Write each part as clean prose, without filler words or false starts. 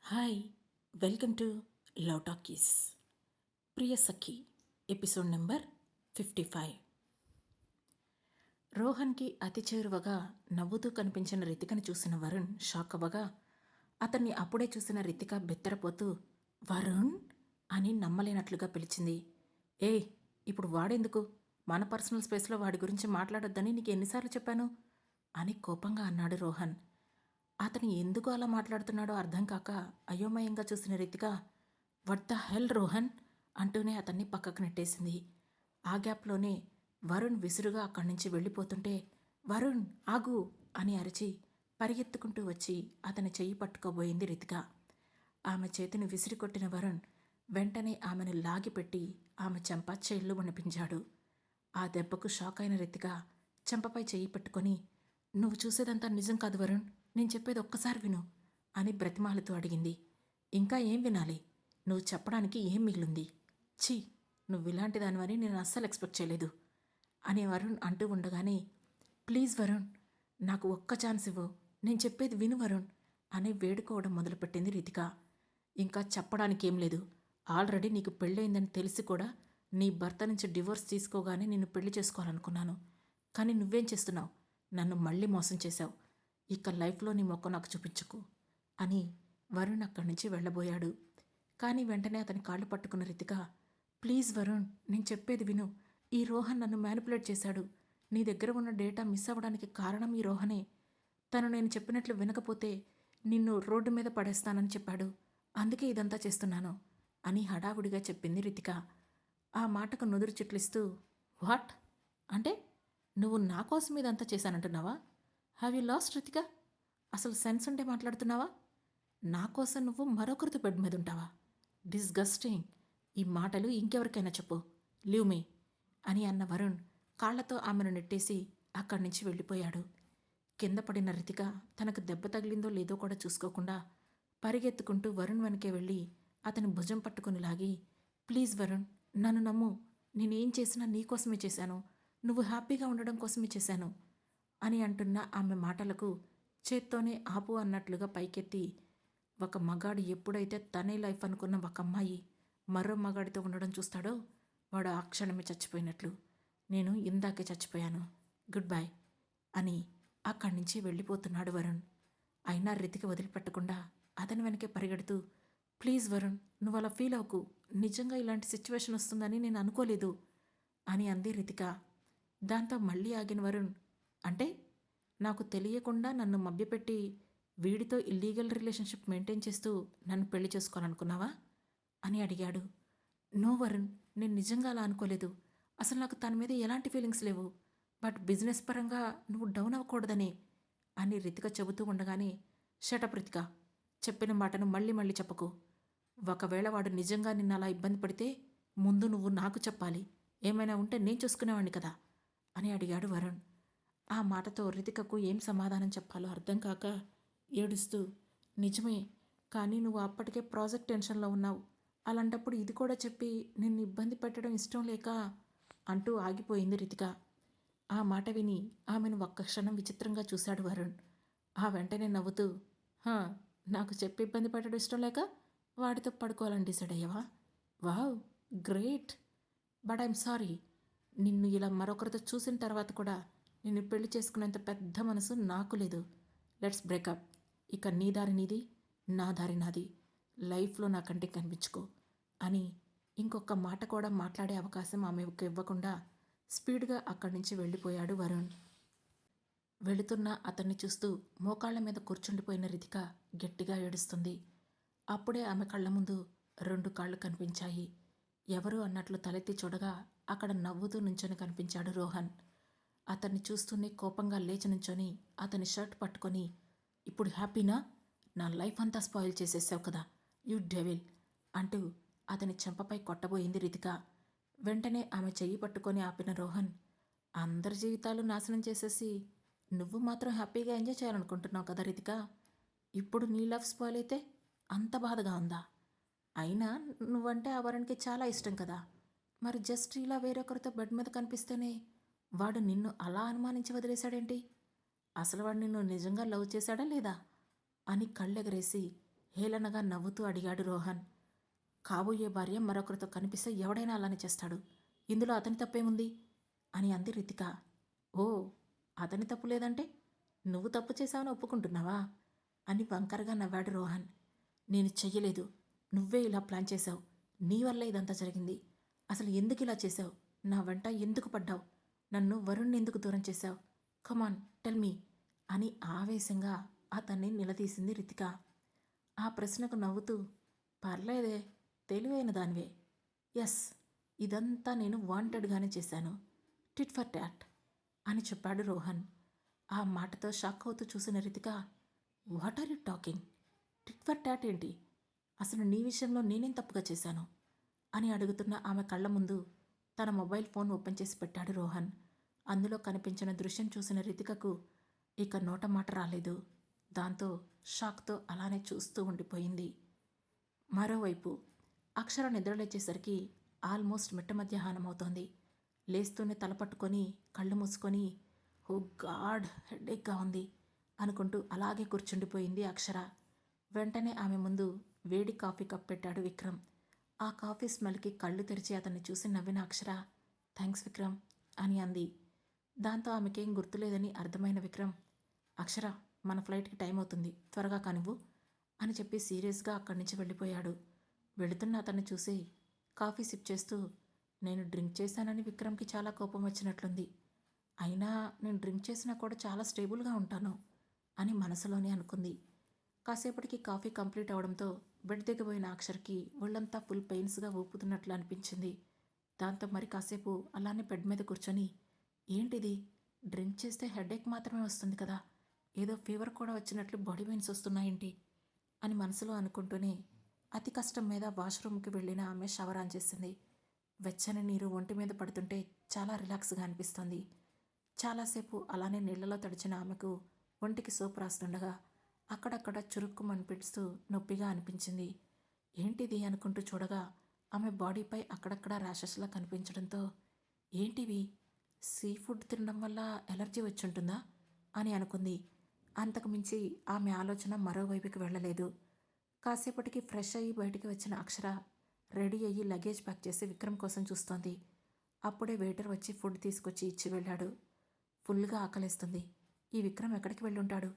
Hi, welcome to love talkies. Priya Sakhi episode number 55. రోహన్కి అతి చేరువగా నవ్వుతూ కనిపించిన రితికను చూసిన వరుణ్ షాక్ అవ్వగా అతన్ని అప్పుడే చూసిన రితిక బెత్తరపోతూ వరుణ్ అని నమ్మలేనట్లుగా పిలిచింది. ఏ, ఇప్పుడు వాడెందుకు? మన పర్సనల్ స్పేస్లో వాడి గురించి మాట్లాడొద్దని నీకు ఎన్నిసార్లు చెప్పాను అని కోపంగా అన్నాడు రోహన్. అతను ఎందుకు అలా మాట్లాడుతున్నాడో అర్థం కాక అయోమయంగా చూసిన రీతిగా వాట్ ద హెల్ రోహన్ అంటూనే అతన్ని పక్కకు నెట్టేసింది. ఆ గ్యాప్లోనే వరుణ్ విసురుగా అక్కడి నుంచి వెళ్ళిపోతుంటే వరుణ్ ఆగు అని అరిచి పరిగెత్తుకుంటూ వచ్చి అతని చెయ్యి పట్టుకోబోయింది రితిక. ఆమె చేతిని విసిరికొట్టిన వరుణ్ వెంటనే ఆమెను లాగిపెట్టి ఆమె చెంప చెళ్ళు వణిపించాడు. ఆ దెబ్బకు షాక్ అయిన రితిక చెంపపై చెయ్యి పెట్టుకొని నువ్వు చూసేదంతా నిజం కాదు వరుణ్, నేను చెప్పేది ఒక్కసారి విను అని బ్రతిమాలుతూ అడిగింది. ఇంకా ఏం వినాలి? నువ్వు చెప్పడానికి ఏం మిగిలింది? ఛీ, నువ్వు ఇలాంటి దానివని నేను అస్సలు ఎక్స్పెక్ట్ చేయలేదు అని వరుణ్ అంటూ ఉండగానే ప్లీజ్ వరుణ్, నాకు ఒక్క ఛాన్స్ ఇవ్వు, నేను చెప్పేది విను వరుణ్ అని వేడుకోవడం మొదలుపెట్టింది రితిక. ఇంకా చెప్పడానికి ఏం లేదు. ఆల్రెడీ నీకు పెళ్ళయిందని తెలిసి కూడా నీ భర్త నుంచి డివోర్స్ తీసుకోగానే నిన్ను పెళ్లి చేసుకోవాలనుకున్నాను. కానీ నువ్వేం చేస్తున్నావు? నన్ను మళ్ళీ మోసం చేశావు. ఇక లైఫ్లో నీ మొక్క నాకు చూపించుకు అని వరుణ్ అక్కడి నుంచి వెళ్ళబోయాడు. కానీ వెంటనే అతని కాళ్ళు పట్టుకున్న రితిక ప్లీజ్ వరుణ్, నేను చెప్పేది విను. ఈ రోహన్ నన్ను మ్యానిపులేట్ చేశాడు. నీ దగ్గర ఉన్న డేటా మిస్ అవ్వడానికి కారణం ఈ రోహనే. తను నేను చెప్పినట్లు వినకపోతే నిన్ను రోడ్డు మీద పడేస్తానని చెప్పాడు. అందుకే ఇదంతా చేస్తున్నాను అని హడావుడిగా చెప్పింది రితిక. ఆ మాటకు నుదురు చిట్లిస్తూ వాట్ అంటే నువ్వు నా కోసం ఇదంతా చేశానంటున్నావా? Have you lost Ritika? అసలు సెన్స్ ఉంటే మాట్లాడుతున్నావా? నా కోసం నువ్వు మరొకరితో బెడ్ మీద ఉంటావా? డిస్గస్టింగ్. ఈ మాటలు ఇంకెవరికైనా చెప్పు. లీవ్ మీ అని అన్న వరుణ్ కాళ్లతో ఆమెను నెట్టేసి అక్కడి నుంచి వెళ్ళిపోయాడు. కింద పడిన రితిక తనకు దెబ్బ తగిలిందో లేదో కూడా చూసుకోకుండా పరిగెత్తుకుంటూ వరుణ్ వెనకే వెళ్ళి అతని భుజం పట్టుకుని లాగి ప్లీజ్ వరుణ్, నన్ను నమ్ము. నేనేం చేసినా నీకోసమే చేశాను. నువ్వు హ్యాపీగా ఉండడం కోసమే చేశాను అని అంటున్న ఆమె మాటలకు చేత్తోనే ఆపు అన్నట్లుగా పైకెత్తి ఒక మగాడు ఎప్పుడైతే తనే లైఫ్ అనుకున్న ఒక అమ్మాయి మరో మగాడితో ఉండడం చూస్తాడో వాడు ఆ క్షణమే చచ్చిపోయినట్లు. నేను ఇందాకే చచ్చిపోయాను, గుడ్ బై అని అక్కడి నుంచి వెళ్ళిపోతున్నాడు వరుణ్. అయినా రితికి వదిలిపెట్టకుండా అతని వెనకే పరిగెడుతూ ప్లీజ్ వరుణ్, నువ్వు అలా ఫీల్ అవ్వకు. నిజంగా ఇలాంటి సిచ్యువేషన్ వస్తుందని నేను అనుకోలేదు అని అంది రితిక. దాంతో మళ్ళీ ఆగిన వరుణ్ అంటే నాకు తెలియకుండా నన్ను మభ్యపెట్టి వీడితో ఇల్లీగల్ రిలేషన్షిప్ మెయింటైన్ చేస్తూ నన్ను పెళ్లి చేసుకోవాలనుకున్నావా అని అడిగాడు. నో వరుణ్, నేను నిజంగా అలా అనుకోలేదు. అసలు నాకు తన మీద ఎలాంటి ఫీలింగ్స్ లేవు. బట్ బిజినెస్ పరంగా నువ్వు డౌన్ అవ్వకూడదనే అని రితిక చెబుతూ ఉండగానే షటప్ రితిక, చెప్పిన మాటను మళ్ళీ మళ్ళీ చెప్పకు. ఒకవేళ వాడు నిజంగా నిన్ను అలా ఇబ్బంది పడితే ముందు నువ్వు నాకు చెప్పాలి. ఏమైనా ఉంటే నేను చూసుకునేవాడిని కదా అని అడిగాడు వరుణ్. ఆ మాటతో రితికకు ఏం సమాధానం చెప్పాలో అర్థం కాక ఏడుస్తూ నిజమే, కానీ నువ్వు అప్పటికే ప్రాజెక్ట్ టెన్షన్లో ఉన్నావు. అలాంటప్పుడు ఇది కూడా చెప్పి నిన్ను ఇబ్బంది పెట్టడం ఇష్టం లేక అంటూ ఆగిపోయింది రితిక. ఆ మాట విని ఆమెను ఒక్క క్షణం విచిత్రంగా చూశాడు వరుణ్. ఆ వెంటనే నవ్వుతూ హా, నాకు చెప్పి ఇబ్బంది పెట్టడం ఇష్టం లేక వాడితో పడుకోవాలని డిసైడ్ అయ్యావా? Wow, great. But I'm sorry, నిన్ను ఇలా మరొకరితో చూసిన తర్వాత కూడా నిన్ను పెళ్లి చేసుకునేంత పెద్ద మనసు నాకు లేదు. Let's breakup. ఇక నీ దారి నీది, నా దారి నాది. లైఫ్లో నాకంటే కనిపించుకో అని ఇంకొక మాట కూడా మాట్లాడే అవకాశం ఆమెకు ఇవ్వకుండా స్పీడ్గా అక్కడి నుంచి వెళ్ళిపోయాడు వరుణ్. వెళుతున్న అతన్ని చూస్తూ మోకాళ్ల మీద కూర్చుండిపోయిన రితిక గట్టిగా ఏడుస్తుంది. అప్పుడే ఆమె కళ్ళ ముందు 2 కాళ్ళు కనిపించాయి. ఎవరు అన్నట్లు తలెత్తి చూడగా అక్కడ నవ్వుతూ నుంచొని కనిపించాడు రోహన్. అతన్ని చూస్తూనే కోపంగా లేచి నుంచొని అతని షర్ట్ పట్టుకొని ఇప్పుడు హ్యాపీనా? నా లైఫ్ అంతా స్పాయిల్ చేసేసావు కదా యూ డెవిల్ అంటూ అతని చెంపపై కొట్టబోయింది రితిక. వెంటనే ఆమె చెయ్యి పట్టుకొని ఆపిన రోహన్ అందరి జీవితాలు నాశనం చేసేసి నువ్వు మాత్రం హ్యాపీగా ఎంజాయ్ చేయాలనుకుంటున్నావు కదా రితిక. ఇప్పుడు నీ లవ్ స్పాయిల్ అయితే అంత బాధగా ఉందా? అయినా నువ్వంటే ఆ వరుణ్కి చాలా ఇష్టం కదా. మరి జస్ట్ ఇలా వేరొకరితో బెడ్ మీద కనిపిస్తేనే వాడు నిన్ను అలా అనుమానించి వదిలేశాడేంటి? అసలు వాడు నిన్ను నిజంగా లవ్ చేశాడా లేదా అని కళ్ళెగరేసి హేళనగా నవ్వుతూ అడిగాడు రోహన్. కాబోయే భార్య మరొకరితో కనిపిస్తే ఎవడైనా అలానే చేస్తాడు. ఇందులో అతని తప్పేముంది అని అంది రితిక. ఓ, అతని తప్పు లేదంటే నువ్వు తప్పు చేశావని ఒప్పుకుంటున్నావా అని వంకరగా నవ్వాడు రోహన్. నేను చెయ్యలేదు, నువ్వే ఇలా ప్లాన్ చేశావు. నీ వల్ల ఇదంతా జరిగింది. అసలు ఎందుకు ఇలా చేశావు? నా వెంట ఎందుకు పడ్డావు? నన్ను వరుణ్ణి ఎందుకు దూరం చేశావు? కమాన్ టెల్ మీ అని ఆవేశంగా అతన్ని నిలదీసింది రితిక. ఆ ప్రశ్నకు నవ్వుతూ, పర్లేదే, తెలివైన దానివే. ఎస్, ఇదంతా నేను వాంటెడ్గానే చేశాను. టిట్ ఫర్ టాట్ అని చెప్పాడు రోహన్. ఆ మాటతో షాక్ అవుతూ చూసిన Ritika, what are you talking? Tit for tat ఏంటి? అసలు నీ విషయంలో నేనేం తప్పుగా చేశాను అని అడుగుతున్న ఆమె కళ్ళ ముందు తన మొబైల్ ఫోన్ ఓపెన్ చేసి పెట్టాడు రోహన్. అందులో కనిపించిన దృశ్యం చూసిన రితికకు ఇక నోట మాట రాలేదు. దాంతో షాక్తో అలానే చూస్తూ ఉండిపోయింది. మరోవైపు అక్షర నిద్రలేచేసరికి ఆల్మోస్ట్ మిట్ట మధ్యాహ్నం అవుతోంది. లేస్తూనే తల పట్టుకొని కళ్ళు మూసుకొని, ఓ గాడ్, హెడేక్గా ఉంది అనుకుంటూ అలాగే కూర్చుండిపోయింది అక్షర. వెంటనే ఆమె ముందు వేడి కాఫీ కప్ పెట్టాడు విక్రమ్. ఆ కాఫీ స్మెల్కి కళ్ళు తెరిచి అతన్ని చూసి నవ్విన అక్షర, థ్యాంక్స్ విక్రమ్ అని అంది. దాంతో ఆమెకేం గుర్తులేదని అర్థమైన విక్రమ్, అక్షర, మన ఫ్లైట్కి టైం అవుతుంది, త్వరగా కానివ్వు అని చెప్పి సీరియస్గా అక్కడి నుంచి వెళ్ళిపోయాడు. వెళుతున్న అతన్ని చూసి కాఫీ సిప్ చేస్తూ, నేను డ్రింక్ చేశానని విక్రమ్కి చాలా కోపం వచ్చినట్లుంది. అయినా నేను డ్రింక్ చేసినా కూడా చాలా స్టేబుల్గా ఉంటాను అని మనసులోనే అనుకుంది. కాసేపటికి కాఫీ కంప్లీట్ అవడంతో బెడ్ దిగబోయిన అక్షర్కి ఒళ్ళంతా ఫుల్ పెయిన్స్గా ఊపుతున్నట్లు అనిపించింది. దాంతో మరి కాసేపు అలానే బెడ్ మీద కూర్చొని, ఏంటిది, డ్రింక్ చేస్తే హెడేక్ మాత్రమే వస్తుంది కదా, ఏదో ఫీవర్ కూడా వచ్చినట్లు బాడీ పెయిన్స్ వస్తున్నాయేంటి అని మనసులో అనుకుంటూనే అతి కష్టం మీద వాష్రూమ్కి వెళ్ళిన ఆమె షవర్ ఆన్ చేసింది. వెచ్చని నీరు ఒంటి మీద పడుతుంటే చాలా రిలాక్స్గా అనిపిస్తుంది. చాలాసేపు అలానే నీళ్లలో తడిచిన ఆమెకు ఒంటికి సోప్ రాస్తుండగా అక్కడక్కడ చురుక్కుమనిపిస్తూ నొప్పిగా అనిపించింది. ఏంటిది అనుకుంటూ చూడగా ఆమె బాడీపై అక్కడక్కడ ర్యాషెస్లా కనిపించడంతో, ఏంటివి, సీ ఫుడ్ తినడం వల్ల ఎలర్జీ వచ్చుంటుందా అని అనుకుంది. అంతకుమించి ఆమె ఆలోచన మరోవైపుకి వెళ్ళలేదు. కాసేపటికి ఫ్రెష్ అయ్యి బయటికి వచ్చిన అక్షర రెడీ అయ్యి లగేజ్ ప్యాక్ చేసి విక్రమ్ కోసం చూస్తోంది. అప్పుడే వెయిటర్ వచ్చి ఫుడ్ తీసుకొచ్చి ఇచ్చి వెళ్ళాడు. ఫుల్గా ఆకలేస్తుంది, ఈ విక్రమ్ ఎక్కడికి వెళ్ళుంటాడు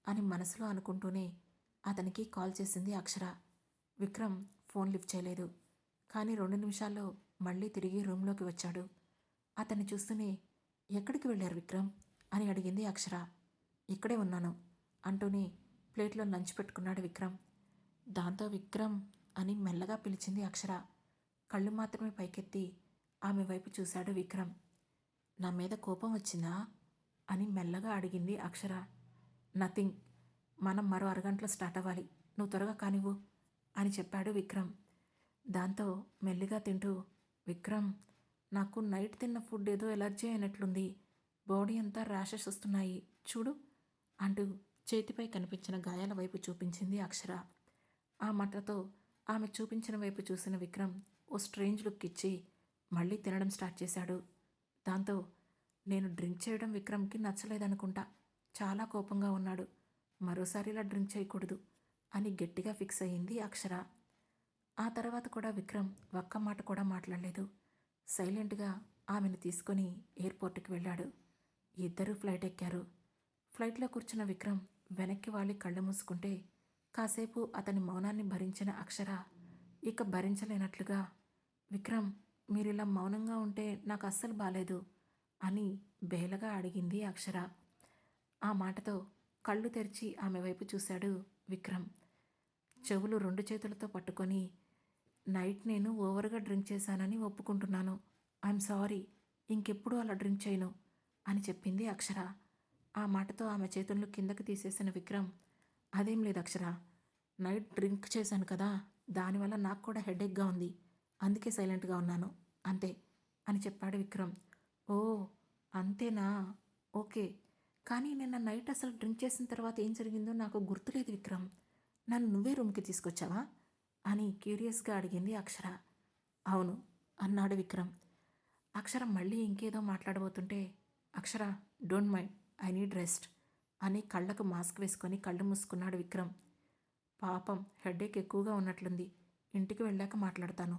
అని మనసులో అనుకుంటూనే అతనికి కాల్ చేసింది అక్షర. విక్రమ్ ఫోన్ లిఫ్ట్ చేయలేదు. కానీ 2 నిమిషాల్లో మళ్ళీ తిరిగి రూమ్లోకి వచ్చాడు. అతన్ని చూస్తూనే, ఎక్కడికి వెళ్ళారు విక్రమ్ అని అడిగింది అక్షర. ఇక్కడే ఉన్నాను అంటూనే ప్లేట్లో లంచ్ పెట్టుకున్నాడు విక్రమ్. దాంతో విక్రమ్ అని మెల్లగా పిలిచింది అక్షర. కళ్ళు మాత్రమే పైకెత్తి ఆమె వైపు చూశాడు విక్రమ్. నా మీద కోపం వచ్చిందా అని మెల్లగా అడిగింది అక్షర. నథింగ్, మనం మరో అరగంటలో స్టార్ట్ అవ్వాలి, నువ్వు త్వరగా కానివ్వు అని చెప్పాడు విక్రమ్. దాంతో మెల్లిగా తింటూ, విక్రమ్, నాకు నైట్ తిన్న ఫుడ్ ఏదో ఎలర్జీ అయినట్లుంది, బాడీ అంతా ర్యాషెస్ వస్తున్నాయి చూడు అంటూ చేతిపై కనిపించిన గాయాల వైపు చూపించింది అక్షర. ఆ మాటతో ఆమె చూపించిన వైపు చూసిన విక్రమ్ ఓ స్ట్రేంజ్ లుక్ ఇచ్చి మళ్ళీ తినడం స్టార్ట్ చేశాడు. దాంతో, నేను డ్రింక్ చేయడం విక్రమ్కి నచ్చలేదనుకుంటా, చాలా కోపంగా ఉన్నాడు, మరోసారి ఇలా డ్రింక్ చేయకూడదు అని గట్టిగా ఫిక్స్ అయ్యింది అక్షర. ఆ తర్వాత కూడా విక్రమ్ ఒక్క మాట కూడా మాట్లాడలేదు. సైలెంట్గా ఆమెను తీసుకొని ఎయిర్పోర్ట్కి వెళ్ళాడు. ఇద్దరూ ఫ్లైట్ ఎక్కారు. ఫ్లైట్లో కూర్చున్న విక్రమ్ వెనక్కి వాలి కళ్ళు మూసుకుంటే కాసేపు అతని మౌనాన్ని భరించిన అక్షర ఇక భరించలేనట్లుగా, విక్రమ్, మీరిలా మౌనంగా ఉంటే నాకు అస్సలు బాలేదు అని బేలగా అడిగింది అక్షర. ఆ మాటతో కళ్ళు తెరిచి ఆమె వైపు చూశాడు విక్రమ్. చెవులు 2 చేతులతో పట్టుకొని, నైట్ నేను ఓవర్గా డ్రింక్ చేశానని ఒప్పుకుంటున్నాను, ఐఎమ్ సారీ, ఇంకెప్పుడు అలా డ్రింక్ చేయను అని చెప్పింది అక్షర. ఆ మాటతో ఆమె చేతులను కిందకి తీసేసిన విక్రమ్, అదేం లేదు అక్షర, నైట్ డ్రింక్ చేశాను కదా, దానివల్ల నాకు కూడా హెడేక్గా ఉంది, అందుకే సైలెంట్గా ఉన్నాను అంతే అని చెప్పాడు విక్రమ్. ఓ, అంతేనా, ఓకే, కానీ నిన్న నైట్ అసలు డ్రింక్ చేసిన తర్వాత ఏం జరిగిందో నాకు గుర్తులేదు విక్రమ్, నన్ను నువ్వే రూమ్కి తీసుకొచ్చావా అని క్యూరియస్గా అడిగింది అక్షర. అవును అన్నాడు విక్రమ్. అక్షర మళ్ళీ ఇంకేదో మాట్లాడబోతుంటే, Akshara, don't mind, I need rest అని కళ్ళకు మాస్క్ వేసుకొని కళ్ళు మూసుకున్నాడు విక్రమ్. పాపం హెడేక్ ఎక్కువగా ఉన్నట్లుంది, ఇంటికి వెళ్ళాక మాట్లాడతాను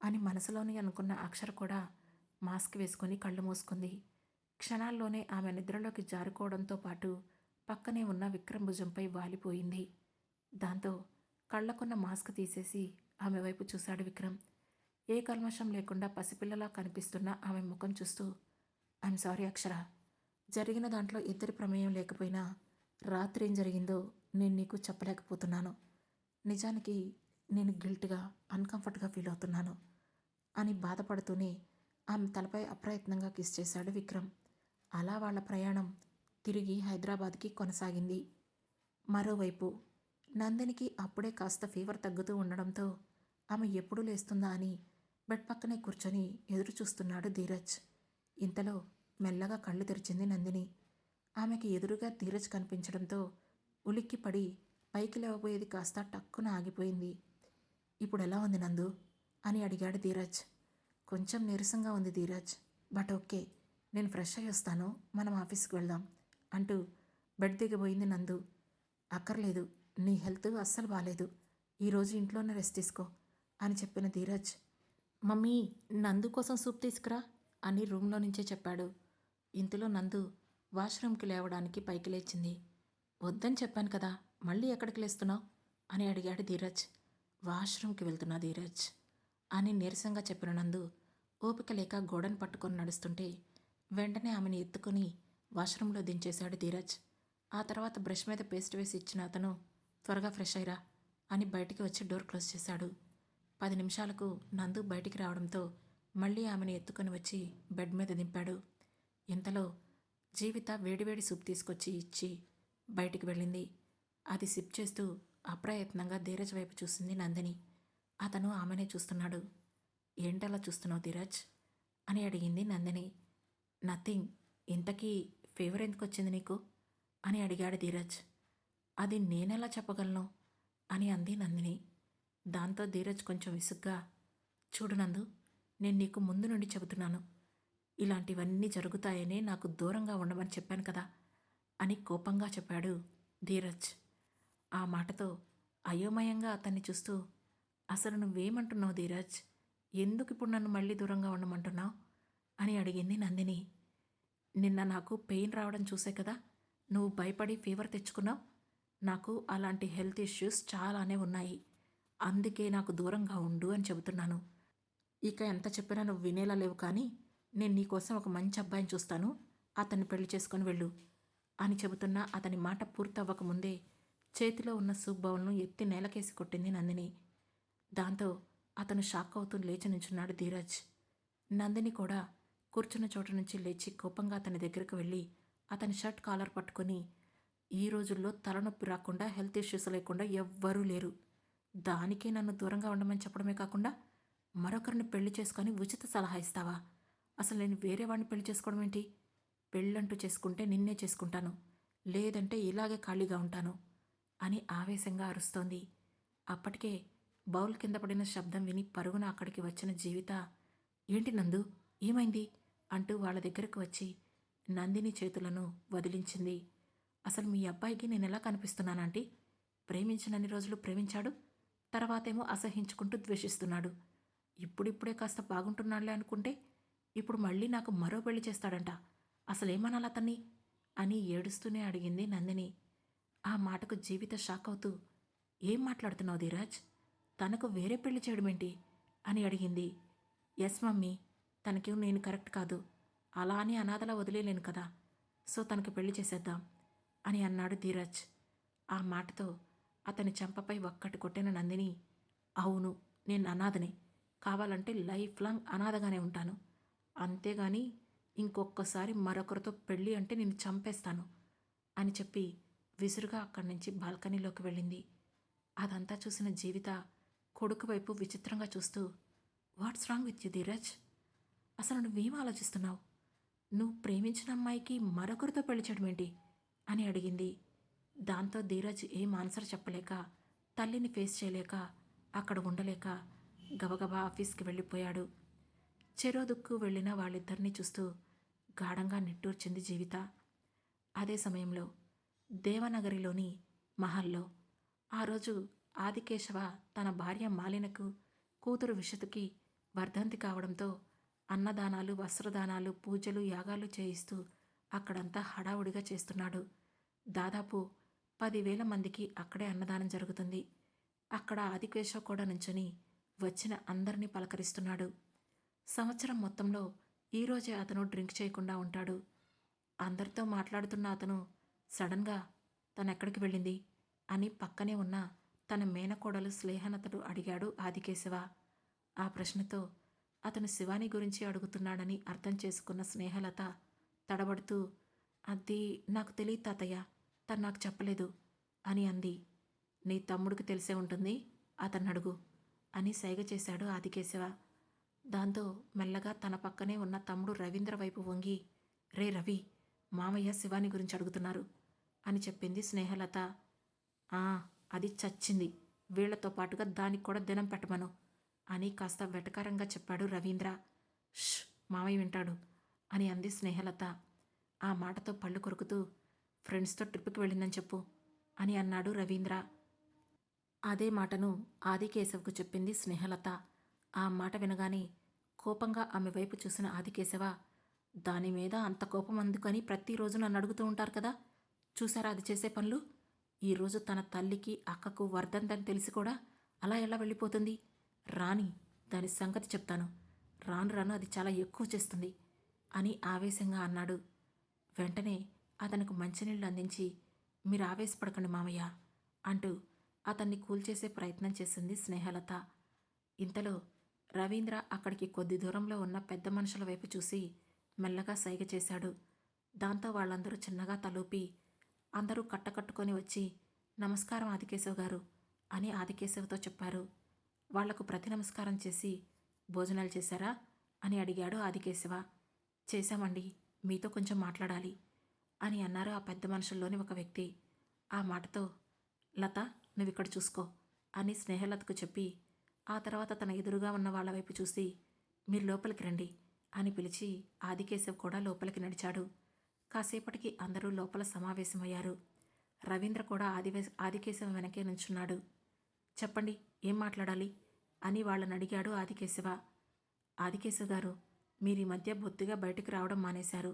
అని మనసులోని అనుకున్న అక్షర కూడా మాస్క్ వేసుకొని కళ్ళు మూసుకుంది. క్షణాల్లోనే ఆమె నిద్రలోకి జారుకోవడంతో పాటు పక్కనే ఉన్న విక్రమ్ భుజంపై వాలిపోయింది. దాంతో కళ్ళకున్న మాస్క్ తీసేసి ఆమె వైపు చూశాడు విక్రమ్. ఏ కల్మషం లేకుండా పసిపిల్లలా కనిపిస్తున్న ఆమె ముఖం చూస్తూ, ఐఎమ్ సారీ అక్షర. జరిగిన దాంట్లో ఇద్దరి ప్రమేయం లేకపోయినా రాత్రి ఏం జరిగిందో నేను నీకు చెప్పలేకపోతున్నాను. నిజానికి నేను గిల్ట్గా, అన్కంఫర్ట్గా ఫీల్ అవుతున్నాను అని బాధపడుతూనే ఆమె తలపై అప్రయత్నంగా కిస్ చేశాడు విక్రమ్. అలా వాళ్ళ ప్రయాణం తిరిగి హైదరాబాద్కి కొనసాగింది. మరోవైపు నందినికి అప్పుడే కాస్త ఫీవర్ తగ్గుతూ ఉండడంతో ఆమె ఎప్పుడు లేస్తుందా అని బెడ్ పక్కనే కూర్చొని ఎదురు చూస్తున్నాడు ధీరజ్. ఇంతలో మెల్లగా కళ్ళు తెరిచింది నందిని. ఆమెకి ఎదురుగా ధీరజ్ కనిపించడంతో ఉలిక్కిపడి పైకి లేవబోయేది కాస్త టక్కున ఆగిపోయింది. ఇప్పుడు ఎలా ఉంది నందు అని అడిగాడు ధీరజ్. కొంచెం నీరసంగా ఉంది ధీరజ్, బట్ ఓకే, నేను ఫ్రెష్ అయ్యి వస్తాను, మనం ఆఫీస్కి వెళ్దాం అంటూ బెడ్ దిగబోయింది నందు. అక్కర్లేదు, నీ హెల్త్ అస్సలు బాలేదు, ఈరోజు ఇంట్లోనే రెస్ట్ తీసుకో అని చెప్పిన ధీరజ్, మమ్మీ నందు కోసం సూప్ తీసుకురా అని రూమ్లో నుంచే చెప్పాడు. ఇంతలో నందు వాష్రూమ్కి లేవడానికి పైకి లేచింది. వద్దని చెప్పాను కదా, మళ్ళీ ఎక్కడికి లేస్తున్నావు అని అడిగాడు ధీరజ్. వాష్రూమ్కి వెళ్తున్నా ధీరజ్ అని నీరసంగా చెప్పిన నందు ఓపిక లేక గోడను పట్టుకొని నడుస్తుంటే వెంటనే ఆమెను ఎత్తుకొని వాష్రూమ్లో దించేశాడు ధీరజ్. ఆ తర్వాత బ్రష్ మీద పేస్ట్ వేసి ఇచ్చిన అతను, త్వరగా ఫ్రెష్ అయ్యిరా అని బయటికి వచ్చి డోర్ క్లోజ్ చేశాడు. 10 నిమిషాలకు నందు బయటికి రావడంతో మళ్ళీ ఆమెను ఎత్తుకొని వచ్చి బెడ్ మీద దింపాడు. ఇంతలో జీవిత వేడివేడి సూప్ తీసుకొచ్చి ఇచ్చి బయటికి వెళ్ళింది. అది సిప్ చేస్తూ అప్రయత్నంగా ధీరజ్ వైపు చూసింది నందిని. అతను ఆమెనే చూస్తున్నాడు. ఏంటలా చూస్తున్నావు ధీరజ్ అని అడిగింది నందిని. నథింగ్, ఇంతకీ ఫీవర్ ఎందుకు వచ్చింది నీకు అని అడిగాడు ధీరజ్. అది నేనెలా చెప్పగలను అని అంది నందిని. దాంతో ధీరజ్ కొంచెం విసుగ్గా, చూడు నందు, నేను నీకు ముందు నుండి చెబుతున్నాను, ఇలాంటివన్నీ జరుగుతాయని నాకు దూరంగా ఉండమని చెప్పాను కదా అని కోపంగా చెప్పాడు ధీరజ్. ఆ మాటతో అయోమయంగా అతన్ని చూస్తూ, అసలు నువ్వేమంటున్నావు ధీరజ్, ఎందుకు ఇప్పుడు నన్ను మళ్ళీ దూరంగా ఉండమంటున్నావు అని అడిగింది నందిని. నిన్న నాకు పెయిన్ రావడం చూసే కదా నువ్వు భయపడి ఫీవర్ తెచ్చుకున్నావు. నాకు అలాంటి హెల్త్ ఇష్యూస్ చాలానే ఉన్నాయి, అందుకే నాకు దూరంగా ఉండు అని చెబుతున్నాను. ఇక ఎంత చెప్పినా నువ్వు వినేలా లేవు, కానీ నేను నీకోసం ఒక మంచి అబ్బాయిని చూస్తాను, అతన్ని పెళ్లి చేసుకొని వెళ్ళు అని చెబుతున్నా అతని మాట పూర్తవ్వకముందే చేతిలో ఉన్న సూప్ బౌల్ను ఎత్తి నేలకేసి కొట్టింది నందిని. దాంతో అతను షాక్ అవుతూ లేచి నుంచున్నాడు ధీరజ్. నందిని కూడా కూర్చున్న చోటు నుంచి లేచి కోపంగా అతని దగ్గరకు వెళ్ళి అతని షర్ట్ కాలర్ పట్టుకొని, ఈ రోజుల్లో తలనొప్పి రాకుండా హెల్త్ ఇష్యూస్ లేకుండా ఎవ్వరూ లేరు, దానికే నన్ను దూరంగా ఉండమని చెప్పడమే కాకుండా మరొకరిని పెళ్లి చేసుకొని ఉచిత సలహా ఇస్తావా? అసలు నేను వేరే వాడిని పెళ్లి చేసుకోవడం ఏంటి? పెళ్ళంటూ చేసుకుంటే నిన్నే చేసుకుంటాను, లేదంటే ఇలాగే ఖాళీగా ఉంటాను అని ఆవేశంగా అరుస్తోంది. అప్పటికే బౌల్ కింద పడిన శబ్దం విని పరుగున అక్కడికి వచ్చిన జీవిత, ఏంటి నందు, ఏమైంది అంటూ వాళ్ళ దగ్గరకు వచ్చి నందిని చేతులను వదిలించింది. అసలు మీ అబ్బాయికి నేను ఎలా కనిపిస్తున్నానంటీ? ప్రేమించినన్ని రోజులు ప్రేమించాడు, తర్వాతేమో అసహించుకుంటూ ద్వేషిస్తున్నాడు. ఇప్పుడిప్పుడే కాస్త బాగుంటున్నాడులే అనుకుంటే ఇప్పుడు మళ్ళీ నాకు మరో పెళ్లి చేస్తాడంట. అసలేమనాలి అతన్ని అని ఏడుస్తూనే అడిగింది నందిని. ఆ మాటకు జీవిత షాక్ అవుతూ, ఏం మాట్లాడుతున్నావు ధీరజ్, తనకు వేరే పెళ్లి చేయడమేంటి అని అడిగింది. ఎస్ మమ్మీ, తనకి నేను కరెక్ట్ కాదు, అలా అని అనాథలా వదిలేలేను కదా, సో తనకి పెళ్లి చేసేద్దాం అని అన్నాడు ధీరజ్. ఆ మాటతో అతని చెంపపై ఒక్కటి కొట్టిన నందిని, అవును, నేను అనాథనే, కావాలంటే లైఫ్ లాంగ్ అనాథగానే ఉంటాను, అంతేగాని ఇంకొకసారి మరొకరితో పెళ్ళి అంటే నేను చంపేస్తాను అని చెప్పి విసురుగా అక్కడి నుంచి బాల్కనీలోకి వెళ్ళింది. అదంతా చూసిన జీవిత కొడుకు వైపు విచిత్రంగా చూస్తూ, what's wrong with you Dheeraj, అసలు నువ్వేం ఆలోచిస్తున్నావు, నువ్వు ప్రేమించిన అమ్మాయికి మరొకరితో పెళ్లి చేయడం ఏంటి అని అడిగింది. దాంతో ధీరజ్ ఏం ఆన్సర్ చెప్పలేక, తల్లిని ఫేస్ చేయలేక, అక్కడ ఉండలేక గబగబా ఆఫీస్కి వెళ్ళిపోయాడు. చెరో దుక్కు వెళ్ళిన వాళ్ళిద్దరినీ చూస్తూ గాఢంగా నిట్టూర్చింది జీవిత. అదే సమయంలో దేవనగరిలోని మహల్లో ఆ రోజు ఆదికేశవ తన భార్య మాలినకు కూతురు విషతుకి వర్ధంతి కావడంతో అన్నదానాలు, వస్త్రదానాలు, పూజలు, యాగాలు చేయిస్తూ అక్కడంతా హడావుడిగా చేస్తున్నాడు. దాదాపు 10,000 మందికి అక్కడే అన్నదానం జరుగుతుంది. అక్కడ ఆదికేశవ్ కూడా నుంచొని వచ్చిన అందరినీ పలకరిస్తున్నాడు. సంవత్సరం మొత్తంలో ఈరోజే అతను డ్రింక్ చేయకుండా ఉంటాడు. అందరితో మాట్లాడుతున్న అతను సడన్గా తనెక్కడికి వెళ్ళింది అని పక్కనే ఉన్న తన మేనకోడలు స్నేహలతను అడిగాడు ఆదికేశవ. ఆ ప్రశ్నతో అతను శివాని గురించి అడుగుతున్నాడని అర్థం చేసుకున్న స్నేహలత తడబడుతూ, అది నాకు తెలియదు తాతయ్య, తను నాకు చెప్పలేదు అని అంది. నీ తమ్ముడికి తెలిసే ఉంటుంది, అతన్నడుగు అని సైగ చేశాడు ఆదికేశవ. దాంతో మెల్లగా తన పక్కనే ఉన్న తమ్ముడు రవీంద్ర వైపు వంగి, రే రవి, మామయ్య శివాని గురించి అడుగుతున్నారు అని చెప్పింది స్నేహలత. ఆ, అది చచ్చింది, వీళ్లతో పాటుగా దానికి కూడా దినం పెట్టమను అని కాస్త వెటకారంగా చెప్పాడు రవీంద్ర. ష్, మామయ్య వింటాడు అని అంది స్నేహలత. ఆ మాటతో పళ్ళు కొరుకుతూ, ఫ్రెండ్స్తో ట్రిప్కి వెళ్ళిందని చెప్పు అని అన్నాడు రవీంద్ర. అదే మాటను ఆదికేశవ్కు చెప్పింది స్నేహలత. ఆ మాట వినగానే కోపంగా ఆమె వైపు చూసిన ఆదికేశవ, దాని మీద అంత కోపం అందుకని ప్రతిరోజు నన్ను అడుగుతూ ఉంటారు కదా, చూసారా అది చేసే పనులు? ఈరోజు తన తల్లికి అక్కకు వర్ధంతని తెలిసి కూడా అలా ఎలా వెళ్ళిపోతుంది? రాని, దాని సంగతి చెప్తాను, రాను రాను అది చాలా ఎక్కువ చేస్తుంది అని ఆవేశంగా అన్నాడు. వెంటనే అతనికి మంచినీళ్ళు అందించి, మీరు ఆవేశపడకండి మామయ్య అంటూ అతన్ని కూల్చేసే ప్రయత్నం చేసింది స్నేహలత. ఇంతలో రవీంద్ర అక్కడికి కొద్ది దూరంలో ఉన్న పెద్ద మనుషుల వైపు చూసి మెల్లగా సైగ చేశాడు. దాంతో వాళ్ళందరూ చిన్నగా తలూపి అందరూ కట్టకట్టుకొని వచ్చి, నమస్కారం ఆదికేశవ్ గారు అని ఆదికేశవ్తో చెప్పారు. వాళ్లకు ప్రతి నమస్కారం చేసి, భోజనాలు చేశారా అని అడిగాడు ఆదికేశవ. చేశామండి, మీతో కొంచెం మాట్లాడాలి అని అన్నారు ఆ పెద్ద మనుషుల్లోని ఒక వ్యక్తి. ఆ మాటతో, లత, నువ్విక్కడ చూసుకో అని స్నేహలతకు చెప్పి ఆ తర్వాత తన ఎదురుగా ఉన్న వాళ్ళ వైపు చూసి, మీరు లోపలికి రండి అని పిలిచి ఆదికేశవ్ కూడా లోపలికి నడిచాడు. కాసేపటికి అందరూ లోపల సమావేశమయ్యారు. రవీంద్ర కూడా ఆదికేశవ వెనకే నుంచున్నాడు. చెప్పండి, ఏం మాట్లాడాలి అని వాళ్ళని అడిగాడు ఆదికేశవ. ఆదికేశవ్ గారు, మీరీ మధ్య బొత్తిగా బయటికి రావడం మానేశారు.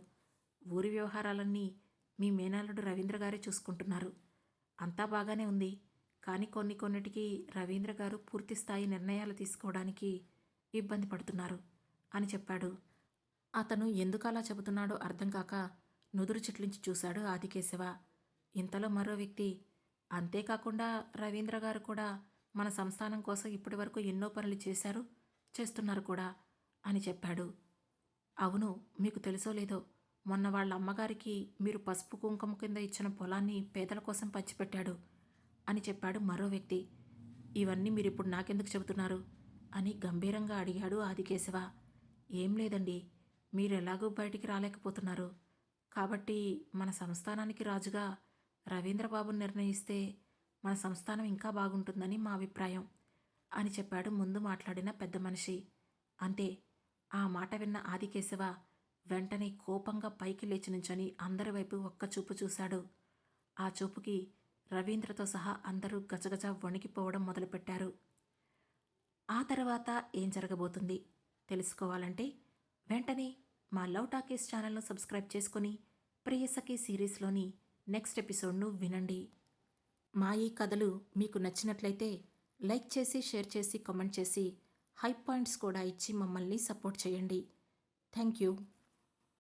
ఊరి వ్యవహారాలన్నీ మీ మేనల్లుడు రవీంద్ర గారే చూసుకుంటున్నారు. అంతా బాగానే ఉంది, కానీ కొన్నిటికి రవీంద్ర గారు పూర్తి స్థాయి నిర్ణయాలు తీసుకోవడానికి ఇబ్బంది పడుతున్నారు అని చెప్పాడు. అతను ఎందుకు అలా చెబుతున్నాడో అర్థం కాక నుదురు చిట్లించి చూశాడు ఆదికేశవ. ఇంతలో మరో వ్యక్తి, అంతేకాకుండా రవీంద్ర గారు కూడా మన సంస్థానం కోసం ఇప్పటివరకు ఎన్నో పనులు చేశారు, చేస్తున్నారు కూడా అని చెప్పాడు. అవును, మీకు తెలుసో లేదో, మొన్న వాళ్ళ అమ్మగారికి మీరు పసుపు కుంకుమ కింద ఇచ్చిన పొలాన్ని పేదల కోసం పంచిపెట్టాడు అని చెప్పాడు మరో వ్యక్తి. ఇవన్నీ మీరిప్పుడు నాకెందుకు చెబుతున్నారు అని గంభీరంగా అడిగాడు ఆదికేశవ. ఏం లేదండి, మీరెలాగూ బయటికి రాలేకపోతున్నారు కాబట్టి మన సంస్థానానికి రాజుగా రవీంద్రబాబును నిర్ణయిస్తే మన సంస్థానం ఇంకా బాగుంటుందని మా అభిప్రాయం అని చెప్పాడు ముందు మాట్లాడిన పెద్ద మనిషి. అంతే, ఆ మాట విన్న ఆదికేశవ వెంటనే కోపంగా పైకి లేచి నుంచొని అందరి వైపు ఒక్క చూపు చూశాడు. ఆ చూపుకి రవీంద్రతో సహా అందరూ గజగజ వణికిపోవడం మొదలుపెట్టారు. ఆ తర్వాత ఏం జరగబోతుంది తెలుసుకోవాలంటే వెంటనే మా లవ్ టాకీస్ ఛానల్ను సబ్స్క్రైబ్ చేసుకొని ప్రియసఖి సిరీస్లోని నెక్స్ట్ ఎపిసోడ్ను వినండి. మా ఈ కథలు మీకు నచ్చినట్లయితే లైక్ చేసి, షేర్ చేసి, కామెంట్ చేసి, హై పాయింట్స్ కూడా ఇచ్చి మమ్మల్ని సపోర్ట్ చేయండి. Thank you.